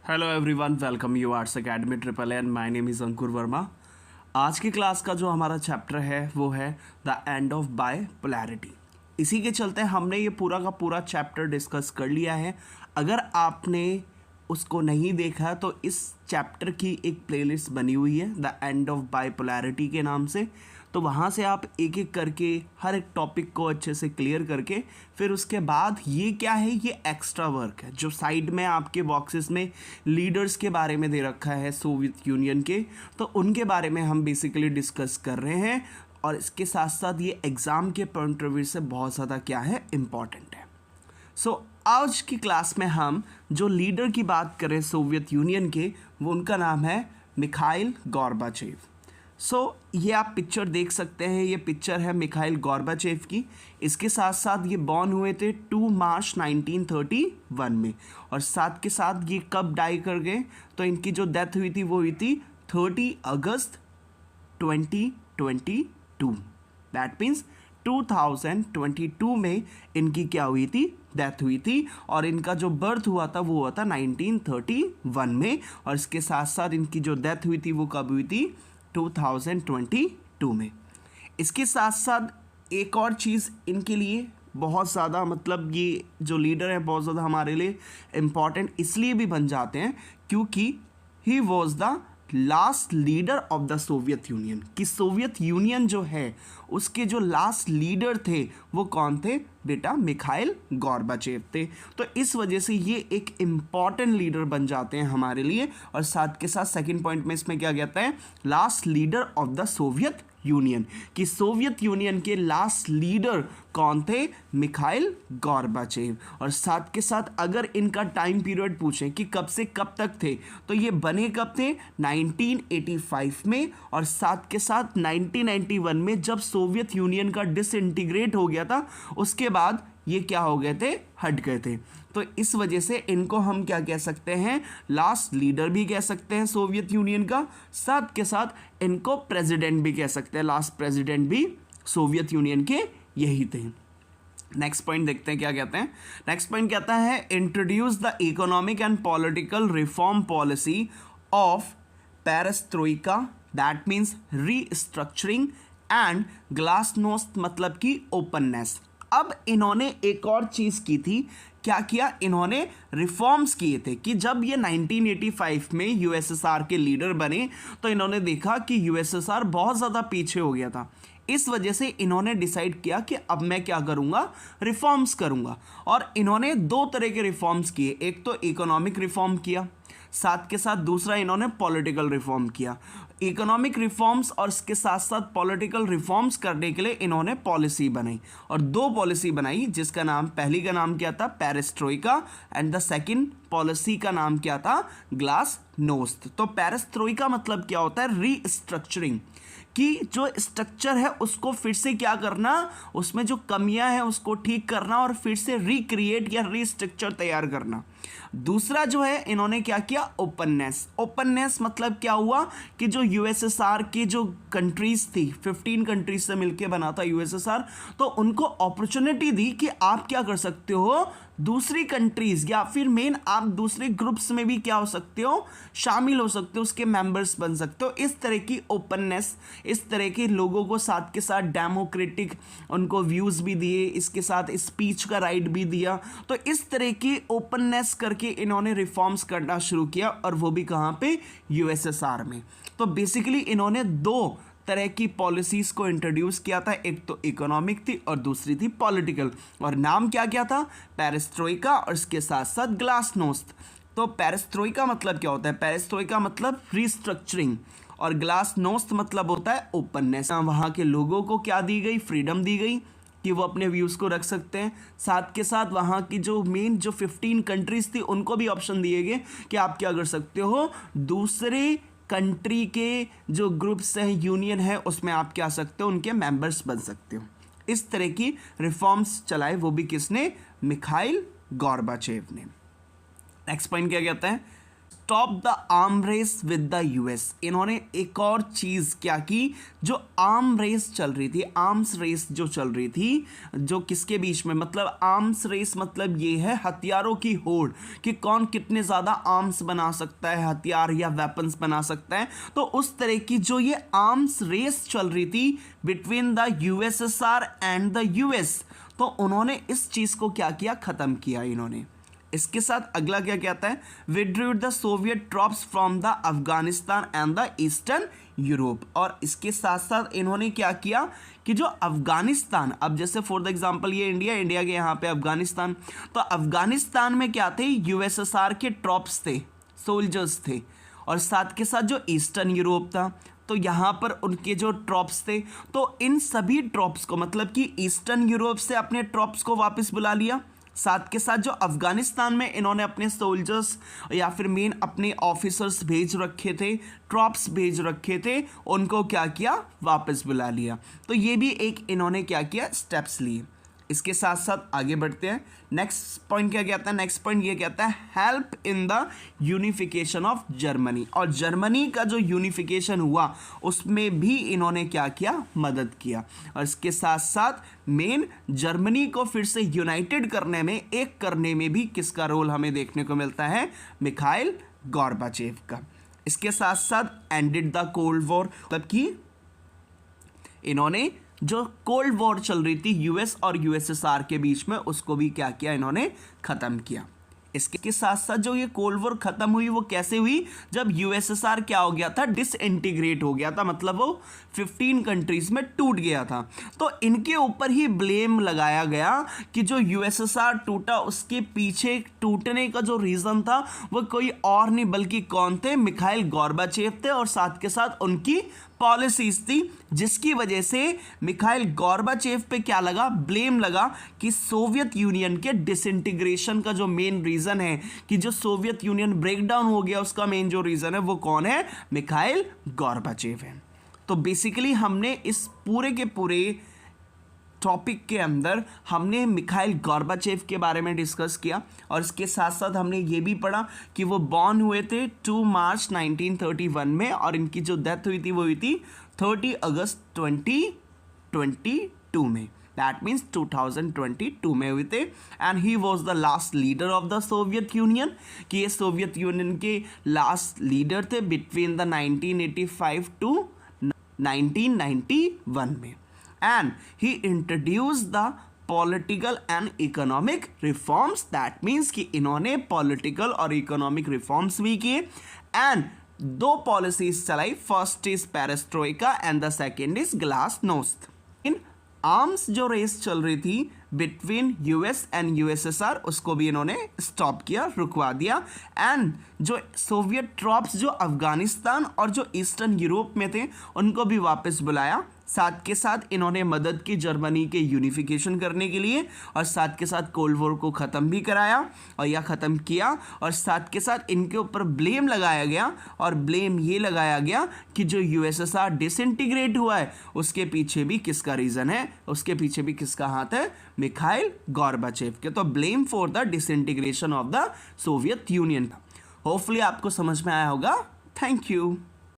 Hello everyone, welcome you arts academy triple N. My name is Ankur Verma. आज की class का जो हमारा चैप्टर है वो है द एंड ऑफ बाइपोलैरिटी। इसी के चलते हमने ये पूरा का पूरा चैप्टर डिस्कस कर लिया है। अगर आपने उसको नहीं देखा तो इस चैप्टर की एक प्लेलिस्ट बनी हुई है द एंड ऑफ बाइपोलैरिटी के नाम से, तो वहाँ से आप एक एक करके हर एक टॉपिक को अच्छे से क्लियर करके फिर उसके बाद ये क्या है, ये एक्स्ट्रा वर्क है जो साइड में आपके बॉक्सेस में लीडर्स के बारे में दे रखा है सोवियत यूनियन के, तो उनके बारे में हम बेसिकली डिस्कस कर रहे हैं। और इसके साथ साथ ये एग्ज़ाम के पॉइंट ऑफ व्यू से बहुत ज़्यादा क्या है, इम्पॉर्टेंट है। सो आज की क्लास में हम जो लीडर की बात करें सोवियत यूनियन के, वो उनका नाम है मिखाइल गोर्बाचेव। ये आप पिक्चर देख सकते हैं, ये पिक्चर है मिखाइल गोर्बाचेव की। इसके साथ साथ ये बॉर्न हुए थे 2 मार्च 1931 में, और साथ के साथ ये कब डाई कर गए, तो इनकी जो डेथ हुई थी वो हुई थी 30 अगस्त 2022। दैट मीन्स 2022 में इनकी क्या हुई थी, डेथ हुई थी। और इनका जो बर्थ हुआ था वो हुआ था 1931 में, और इसके साथ साथ इनकी जो डेथ हुई थी वो कब हुई थी, 2022 में। इसके साथ साथ एक और चीज़ इनके लिए बहुत ज़्यादा, मतलब ये जो लीडर है बहुत ज़्यादा हमारे लिए इम्पॉर्टेंट इसलिए भी बन जाते हैं क्योंकि he was the last leader of the Soviet union. कि सोवियत यूनियन जो है उसके जो लास्ट लीडर थे वो कौन थे बेटा, मिखाइल गोर्बाचेव थे। तो इस वजह से ये एक इम्पॉर्टेंट लीडर बन जाते हैं हमारे लिए। और साथ के साथ सेकंड पॉइंट में इसमें क्या कहता है, last leader of the Soviet union. कि सोवियत यूनियन के लास्ट लीडर कौन थे, मिखाइल गोर्बाचेव। और साथ के साथ अगर इनका टाइम पीरियड पूछें कि कब से कब तक थे, तो ये बने कब थे, 1985 में। और साथ के साथ 1991 में जब सोवियत यूनियन का डिसइंटीग्रेट हो गया था, उसके बाद ये क्या हो गए थे, हट गए थे। तो इस वजह से इनको हम क्या कह सकते हैं, लास्ट लीडर भी कह सकते हैं सोवियत यूनियन का। साथ के साथ इनको प्रेसिडेंट भी कह सकते हैं, लास्ट प्रेसिडेंट भी सोवियत यूनियन के यही थे। नेक्स्ट पॉइंट देखते हैं क्या कहते हैं। नेक्स्ट पॉइंट कहता है, introduce the economic and political reform policy of perestroika, that means restructuring and glasnost, मतलब कि ओपननेस। अब इन्होंने एक और चीज़ की थी, क्या किया, इन्होंने रिफॉर्म्स किए थे। कि जब ये 1985 में यूएसएसआर के लीडर बने तो इन्होंने देखा कि यूएसएसआर बहुत ज़्यादा पीछे हो गया था। इस वजह से इन्होंने डिसाइड किया कि अब मैं क्या करूँगा, रिफॉर्म्स करूँगा। और इन्होंने 2 तरह के रिफॉर्म्स किए, एक तो इकोनॉमिक रिफॉर्म किया, साथ के साथ दूसरा इन्होंने पॉलिटिकल रिफॉर्म किया। इकोनॉमिक रिफॉर्म्स और इसके साथ साथ पॉलिटिकल रिफॉर्म्स करने के लिए इन्होंने पॉलिसी बनाई, और 2 पॉलिसी बनाई, जिसका नाम, पहली का नाम क्या था, perestroika, and the second policy का नाम क्या था, ग्लासनोस्त। तो पेरेस्ट्रोइका मतलब क्या होता है, रीस्ट्रक्चरिंग। कि जो स्ट्रक्चर है उसको फिर से क्या करना, उसमें जो कमियां हैं उसको ठीक करना और फिर से रिक्रिएट या रीस्ट्रक्चर तैयार करना। दूसरा जो है इन्होंने क्या किया, ओपननेस। ओपननेस मतलब क्या हुआ कि जो यूएसएसआर की जो कंट्रीज थी, 15 कंट्रीज से मिलके बना था यूएसएसआर, तो उनको अपॉर्चुनिटी दी कि आप क्या कर सकते हो, दूसरी कंट्रीज या फिर मेन आप दूसरे ग्रुप्स में भी क्या हो सकते हो, शामिल हो सकते हो, उसके मेंबर्स बन सकते हो। इस तरह की ओपननेस, इस तरह के लोगों को साथ के साथ डेमोक्रेटिक उनको व्यूज़ भी दिए, इसके साथ स्पीच का राइट भी दिया। तो इस तरह की ओपननेस करके इन्होंने रिफॉर्म्स करना शुरू किया, और वो भी कहाँ पे, यूएसएसआर में। तो बेसिकली इन्होंने 2 तरह की पॉलिसीज़ को इंट्रोड्यूस किया था, एक तो इकोनॉमिक थी और दूसरी थी पॉलिटिकल। और नाम क्या क्या था, पेरेस्ट्रोइका और इसके साथ साथ ग्लासनोस्त। तो पेरेस्ट्रोइका मतलब क्या होता है, पेरेस्ट्रोइका मतलब रीस्ट्रक्चरिंग, और ग्लासनोस्त मतलब होता है ओपननेस। वहाँ के लोगों को क्या दी गई, फ्रीडम दी गई कि वो अपने व्यूज़ को रख सकते हैं। साथ के साथ वहाँ की जो मेन जो 15 कंट्रीज़ थी उनको भी ऑप्शन दिए गए कि आप क्या कर सकते हो, दूसरे कंट्री के जो ग्रुप्स हैं, यूनियन है, उसमें आप क्या सकते हो, उनके मेंबर्स बन सकते हो। इस तरह की रिफॉर्म्स चलाए, वो भी किसने, मिखाइल गोर्बाचेव ने। नेक्स्ट पॉइंट क्या कहता है, stop the arm race with the US. इन्होंने एक और चीज़ क्या की, जो आर्म रेस चल रही थी, आर्म्स रेस जो चल रही थी, जो किसके बीच में, मतलब आर्म्स रेस मतलब ये है हथियारों की होड़, कि कौन कितने ज़्यादा आर्म्स बना सकता है, हथियार या वेपन्स बना सकता है। तो उस तरह की जो ये आर्म्स रेस चल रही थी between the USSR and the US, तो उन्होंने इस चीज़ को क्या किया, ख़त्म किया इन्होंने। इसके साथ अगला क्या कहता है, withdrew the Soviet trophs from the Afghanistan and the eastern Europe. और इसके साथ साथ इन्होंने क्या किया कि जो अफगानिस्तान, अब जैसे फॉर द एग्जांपल ये इंडिया के यहाँ पे अफगानिस्तान, तो अफगानिस्तान में क्या थे, यूएसएसआर के ट्रॉप्स थे, सोल्जर्स थे, और साथ के साथ जो ईस्टर्न यूरोप था, तो यहाँ पर उनके जो ट्रॉप्स थे, तो इन सभी ट्रॉप्स को, मतलब कि ईस्टर्न यूरोप से अपने ट्रॉप्स को वापस बुला लिया, साथ के साथ जो अफगानिस्तान में इन्होंने अपने सोल्जर्स या फिर मेन अपने ऑफिसर्स भेज रखे थे, ट्रॉप्स भेज रखे थे, उनको क्या किया, वापस बुला लिया। तो ये भी एक इन्होंने क्या किया, स्टेप्स लिए। इसके साथ साथ आगे बढ़ते हैं। नेक्स्ट पॉइंट क्या कहता है, नेक्स्ट पॉइंट ये कहता है help in the unification of Germany. और जर्मनी का जो यूनिफिकेशन हुआ उसमें भी इन्होंने क्या किया, मदद किया। और इसके साथ साथ मेन जर्मनी को फिर से यूनाइटेड करने में, एक करने में भी किसका रोल हमें देखने को मिलता है, मिखाइल गॉर्बाचेव का। इसके साथ साथ एंडेड द कोल्ड वॉर, मतलब कि इन्होंने जो कोल्ड वॉर चल रही थी यूएस और यूएसएसआर के बीच में, उसको भी क्या किया, इन्होंने ख़त्म किया। इसके साथ साथ जो ये कोल्ड वॉर ख़त्म हुई वो कैसे हुई, जब यूएसएसआर क्या हो गया था, डिसइंटीग्रेट हो गया था, मतलब वो 15 कंट्रीज़ में टूट गया था। तो इनके ऊपर ही ब्लेम लगाया गया कि जो यूएसएसआर टूटा उसके पीछे टूटने का जो रीज़न था वो कोई और नहीं बल्कि कौन थे, मिखाइल गॉर्बाचेव थे, और साथ के साथ उनकी पॉलिसीज थी, जिसकी वजह से मिखाइल गॉर्बाचेव पे क्या लगा, ब्लेम लगा कि सोवियत यूनियन के डिसइंटीग्रेशन का जो मेन रीज़न है, कि जो सोवियत यूनियन ब्रेकडाउन हो गया उसका मेन जो रीज़न है वो कौन है, मिखाइल गॉर्बाचेव है। तो बेसिकली हमने इस पूरे के पूरे टॉपिक के अंदर हमने मिखाइल गॉर्बाचेव के बारे में डिस्कस किया, और इसके साथ साथ हमने ये भी पढ़ा कि वो बॉर्न हुए थे 2 मार्च 1931 में, और इनकी जो डेथ हुई थी वो हुई थी 30 अगस्त 2022 में, दैट मीन्स 2022 में हुए थे। And he was the last leader of the Soviet union, कि ये सोवियत यूनियन के लास्ट लीडर थे बिटवीन द 1985 टू 1991 में। And he introduced the political and economic reforms, that means कि इन्होंने political और economic reforms भी किए, and 2 policies चलाई, first is perestroika and the second is glasnost। In arms जो रेस चल रही थी बिटवीन यूएस एंड यूएसएसआर, उसको भी इन्होंने स्टॉप किया, रुकवा दिया। एंड जो सोवियत ट्रॉप्स जो अफगानिस्तान और जो ईस्टर्न यूरोप में थे उनको भी वापस बुलाया। साथ के साथ इन्होंने मदद की जर्मनी के यूनिफिकेशन करने के लिए, और साथ के साथ कोल्ड वॉर को ख़त्म भी कराया और या ख़त्म किया। और साथ के साथ इनके ऊपर ब्लेम लगाया गया, और ब्लेम ये लगाया गया कि जो यूएसएसआर डिसइंटीग्रेट हुआ है उसके पीछे भी किसका रीज़न है, उसके पीछे भी किसका हाथ है, मिखाइल गॉर्बाचेव के। तो blame for the disintegration of the Soviet union. Hopefully आपको समझ में आया होगा। Thank you.